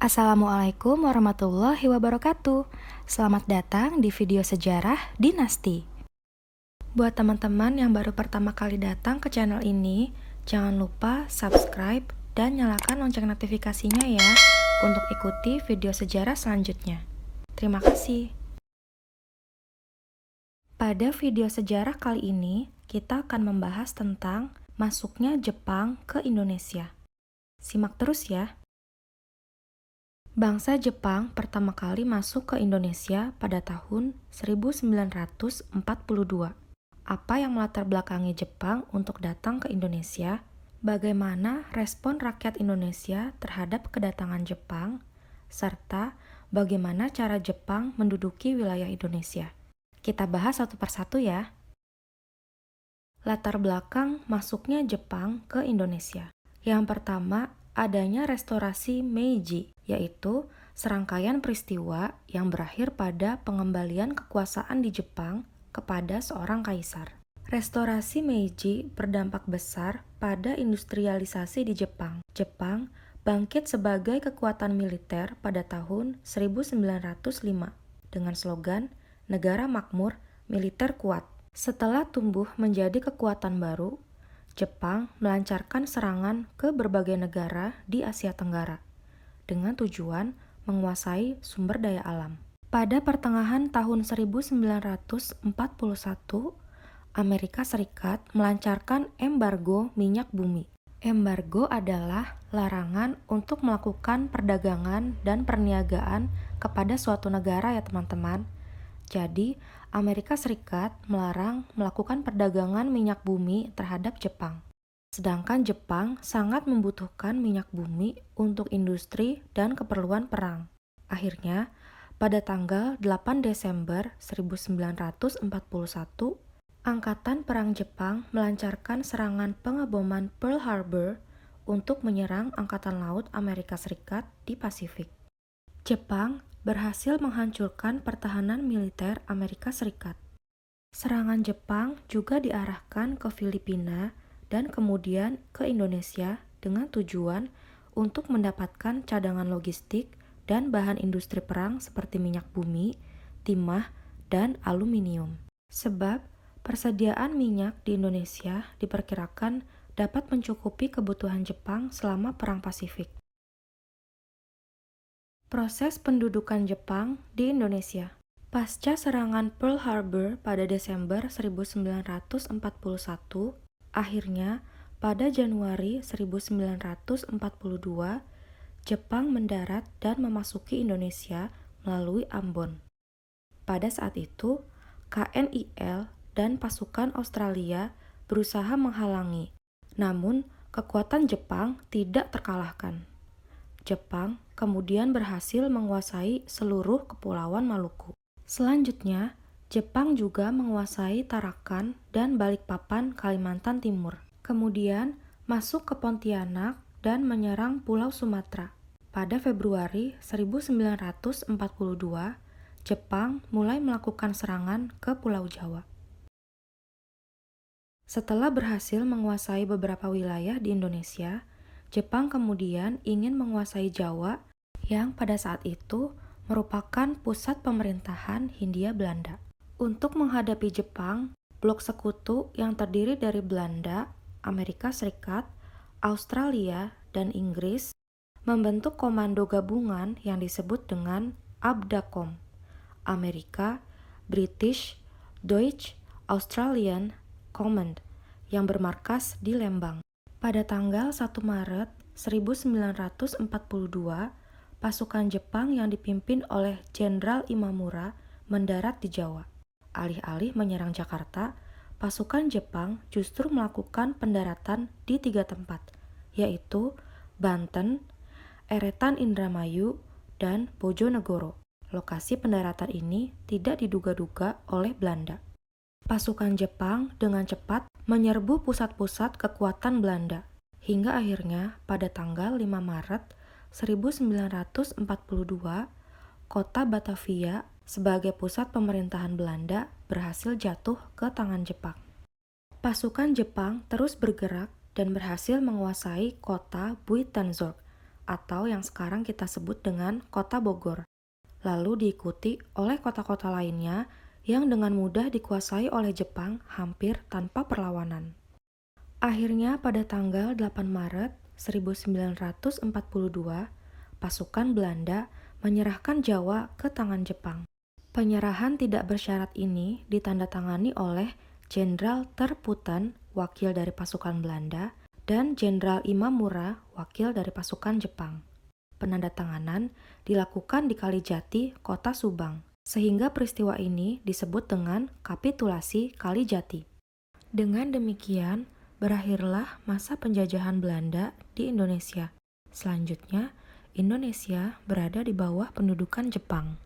Assalamualaikum warahmatullahi wabarakatuh. Selamat datang di video sejarah Dinasti. Buat teman-teman yang baru pertama kali datang ke channel ini, jangan lupa subscribe dan nyalakan lonceng notifikasinya ya untuk ikuti video sejarah selanjutnya. Terima kasih. Pada video sejarah kali ini, kita akan membahas tentang masuknya Jepang ke Indonesia. Simak terus ya. Bangsa Jepang pertama kali masuk ke Indonesia pada tahun 1942. Apa yang melatar belakangi Jepang untuk datang ke Indonesia? Bagaimana respon rakyat Indonesia terhadap kedatangan Jepang? Serta bagaimana cara Jepang menduduki wilayah Indonesia? Kita bahas satu persatu ya. Latar belakang masuknya Jepang ke Indonesia. Yang pertama, adanya restorasi Meiji, yaitu serangkaian peristiwa yang berakhir pada pengembalian kekuasaan di Jepang kepada seorang kaisar. Restorasi Meiji berdampak besar pada industrialisasi di Jepang. Jepang bangkit sebagai kekuatan militer pada tahun 1905 dengan slogan "Negara Makmur, Militer Kuat". Setelah tumbuh menjadi kekuatan baru, Jepang melancarkan serangan ke berbagai negara di Asia Tenggara dengan tujuan menguasai sumber daya alam. Pada pertengahan tahun 1941, Amerika Serikat melancarkan embargo minyak bumi. Embargo adalah larangan untuk melakukan perdagangan dan perniagaan kepada suatu negara ya teman-teman. Jadi, Amerika Serikat melarang melakukan perdagangan minyak bumi terhadap Jepang. Sedangkan Jepang sangat membutuhkan minyak bumi untuk industri dan keperluan perang. Akhirnya, pada tanggal 8 Desember 1941, Angkatan Perang Jepang melancarkan serangan pengeboman Pearl Harbor untuk menyerang Angkatan Laut Amerika Serikat di Pasifik. Jepang berhasil menghancurkan pertahanan militer Amerika Serikat. Serangan Jepang juga diarahkan ke Filipina dan kemudian ke Indonesia dengan tujuan untuk mendapatkan cadangan logistik dan bahan industri perang seperti minyak bumi, timah, dan aluminium. Sebab persediaan minyak di Indonesia diperkirakan dapat mencukupi kebutuhan Jepang selama Perang Pasifik. Proses pendudukan Jepang di Indonesia. Pasca serangan Pearl Harbor pada Desember 1941, akhirnya pada Januari 1942, Jepang mendarat dan memasuki Indonesia melalui Ambon. Pada saat itu, KNIL dan pasukan Australia berusaha menghalangi, namun kekuatan Jepang tidak terkalahkan. Jepang kemudian berhasil menguasai seluruh kepulauan Maluku. Selanjutnya, Jepang juga menguasai Tarakan dan Balikpapan, Kalimantan Timur. Kemudian masuk ke Pontianak dan menyerang Pulau Sumatera. Pada Februari 1942, Jepang mulai melakukan serangan ke Pulau Jawa. Setelah berhasil menguasai beberapa wilayah di Indonesia, Jepang kemudian ingin menguasai Jawa yang pada saat itu merupakan pusat pemerintahan Hindia Belanda. Untuk menghadapi Jepang, blok sekutu yang terdiri dari Belanda, Amerika Serikat, Australia, dan Inggris membentuk komando gabungan yang disebut dengan ABDACOM, Amerika, British, Deutsch, Australian Command, yang bermarkas di Lembang. Pada tanggal 1 Maret 1942, pasukan Jepang yang dipimpin oleh Jenderal Imamura mendarat di Jawa. Alih-alih menyerang Jakarta, pasukan Jepang justru melakukan pendaratan di 3 tempat, yaitu Banten, Eretan Indramayu, dan Bojonegoro. Lokasi pendaratan ini tidak diduga-duga oleh Belanda. Pasukan Jepang dengan cepat menyerbu pusat-pusat kekuatan Belanda, hingga akhirnya pada tanggal 5 Maret 1942, kota Batavia sebagai pusat pemerintahan Belanda berhasil jatuh ke tangan Jepang. Pasukan Jepang terus bergerak dan berhasil menguasai kota Buitenzorg atau yang sekarang kita sebut dengan Kota Bogor. Lalu diikuti oleh kota-kota lainnya yang dengan mudah dikuasai oleh Jepang hampir tanpa perlawanan. Akhirnya pada tanggal 8 Maret 1942, pasukan Belanda menyerahkan Jawa ke tangan Jepang. Penyerahan tidak bersyarat ini ditandatangani oleh Jenderal Terputen, wakil dari pasukan Belanda, dan Jenderal Imamura, wakil dari pasukan Jepang. Penandatanganan dilakukan di Kalijati, Kota Subang, sehingga peristiwa ini disebut dengan Kapitulasi Kalijati. Dengan demikian, berakhirlah masa penjajahan Belanda di Indonesia. Selanjutnya, Indonesia berada di bawah pendudukan Jepang.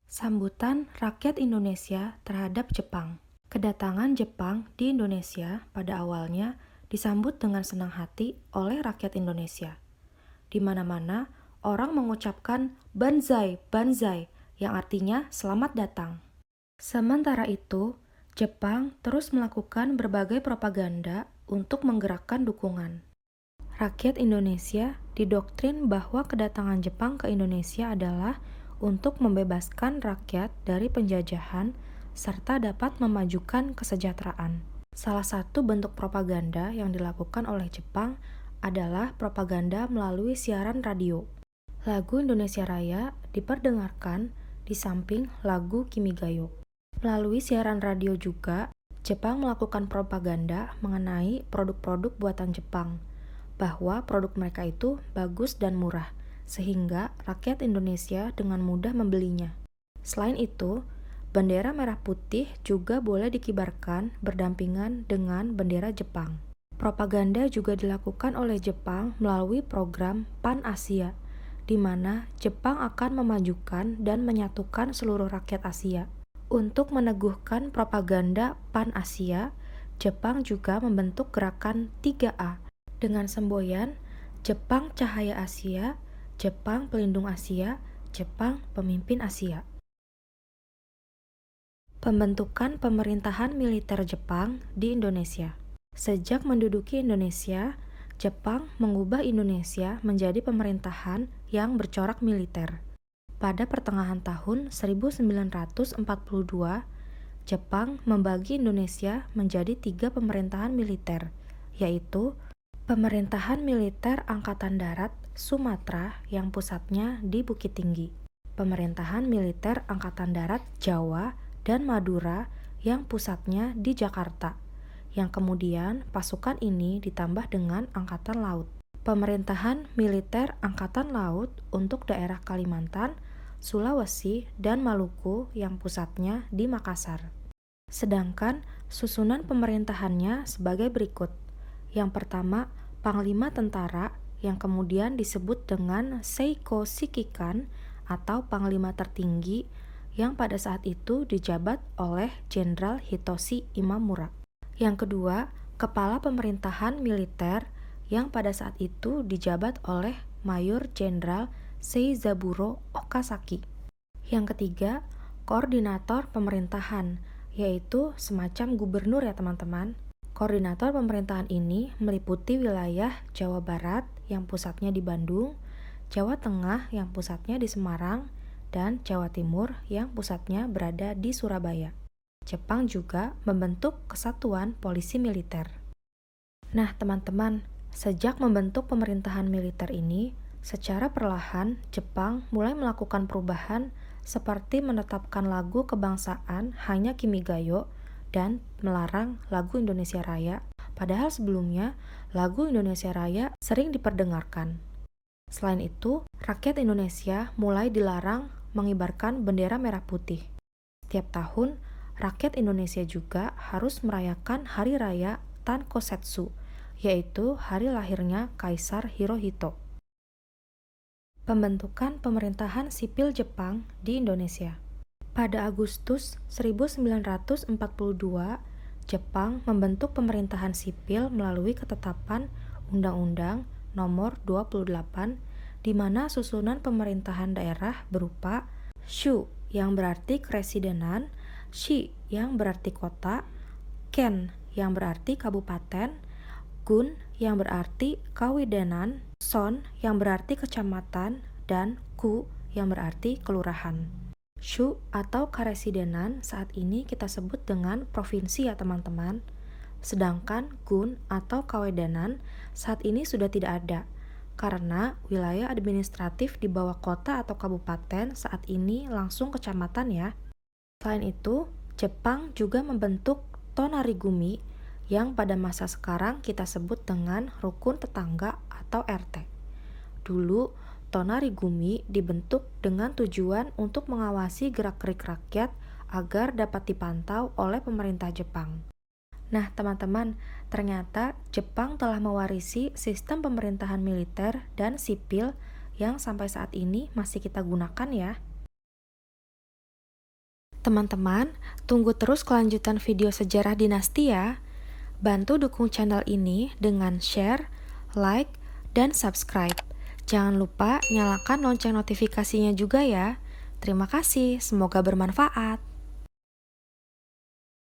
Sambutan rakyat Indonesia terhadap Jepang. Kedatangan Jepang di Indonesia pada awalnya disambut dengan senang hati oleh rakyat Indonesia. Di mana-mana, orang mengucapkan Banzai, Banzai, yang artinya selamat datang. Sementara itu, Jepang terus melakukan berbagai propaganda untuk menggerakkan dukungan. Rakyat Indonesia didoktrin bahwa kedatangan Jepang ke Indonesia adalah untuk membebaskan rakyat dari penjajahan serta dapat memajukan kesejahteraan. Salah satu bentuk propaganda yang dilakukan oleh Jepang adalah propaganda melalui siaran radio. Lagu Indonesia Raya diperdengarkan di samping lagu Kimigayo. Melalui siaran radio juga, Jepang melakukan propaganda mengenai produk-produk buatan Jepang, bahwa produk mereka itu bagus dan murah, sehingga rakyat Indonesia dengan mudah membelinya. Selain itu, bendera merah putih juga boleh dikibarkan berdampingan dengan bendera Jepang. Propaganda juga dilakukan oleh Jepang melalui program Pan-Asia, di mana Jepang akan memajukan dan menyatukan seluruh rakyat Asia. Untuk meneguhkan propaganda Pan-Asia, Jepang juga membentuk gerakan 3A dengan semboyan Jepang Cahaya Asia, Jepang Pelindung Asia, Jepang Pemimpin Asia. Pembentukan pemerintahan militer Jepang di Indonesia. Sejak menduduki Indonesia, Jepang mengubah Indonesia menjadi pemerintahan yang bercorak militer. Pada pertengahan tahun 1942, Jepang membagi Indonesia menjadi 3 pemerintahan militer, yaitu Pemerintahan Militer Angkatan Darat Sumatera yang pusatnya di Bukit Tinggi, Pemerintahan Militer Angkatan Darat Jawa dan Madura yang pusatnya di Jakarta, yang kemudian pasukan ini ditambah dengan Angkatan Laut. Pemerintahan Militer Angkatan Laut untuk daerah Kalimantan, Sulawesi, dan Maluku yang pusatnya di Makassar. Sedangkan susunan pemerintahannya sebagai berikut. Yang pertama, Panglima Tentara yang kemudian disebut dengan Seiko Shikikan atau Panglima Tertinggi yang pada saat itu dijabat oleh Jenderal Hitoshi Imamura. Yang kedua, Kepala Pemerintahan Militer yang pada saat itu dijabat oleh Mayor Jenderal Seizaburo Okazaki. Yang ketiga, Koordinator Pemerintahan, yaitu semacam gubernur ya teman-teman. Koordinator pemerintahan ini meliputi wilayah Jawa Barat yang pusatnya di Bandung, Jawa Tengah yang pusatnya di Semarang, dan Jawa Timur yang pusatnya berada di Surabaya. Jepang juga membentuk kesatuan polisi militer. Nah teman-teman, sejak membentuk pemerintahan militer ini, secara perlahan Jepang mulai melakukan perubahan seperti menetapkan lagu kebangsaan hanya Kimigayo dan melarang lagu Indonesia Raya, padahal sebelumnya lagu Indonesia Raya sering diperdengarkan. Selain itu, rakyat Indonesia mulai dilarang mengibarkan bendera merah putih. Setiap tahun, rakyat Indonesia juga harus merayakan Hari Raya Tankosetsu, yaitu hari lahirnya Kaisar Hirohito. Pembentukan pemerintahan sipil Jepang di Indonesia. Pada Agustus 1942, Jepang membentuk pemerintahan sipil melalui ketetapan Undang-Undang Nomor 28, di mana susunan pemerintahan daerah berupa Shu yang berarti keresidenan, Shi yang berarti kota, Ken yang berarti kabupaten, Gun yang berarti kawidenan, son yang berarti kecamatan, dan ku yang berarti kelurahan. Shu atau karesidenan saat ini kita sebut dengan provinsi ya teman-teman. Sedangkan gun atau kawedanan saat ini sudah tidak ada, karena wilayah administratif di bawah kota atau kabupaten saat ini langsung kecamatan ya. Selain itu, Jepang juga membentuk tonarigumi yang pada masa sekarang kita sebut dengan rukun tetangga atau RT. Dulu, tonarigumi dibentuk dengan tujuan untuk mengawasi gerak-gerik rakyat agar dapat dipantau oleh pemerintah Jepang. Nah, teman-teman, ternyata Jepang telah mewarisi sistem pemerintahan militer dan sipil yang sampai saat ini masih kita gunakan ya. Teman-teman, tunggu terus kelanjutan video sejarah dinasti ya. Bantu dukung channel ini dengan share, like, dan subscribe. Jangan lupa nyalakan lonceng notifikasinya juga ya. Terima kasih, semoga bermanfaat.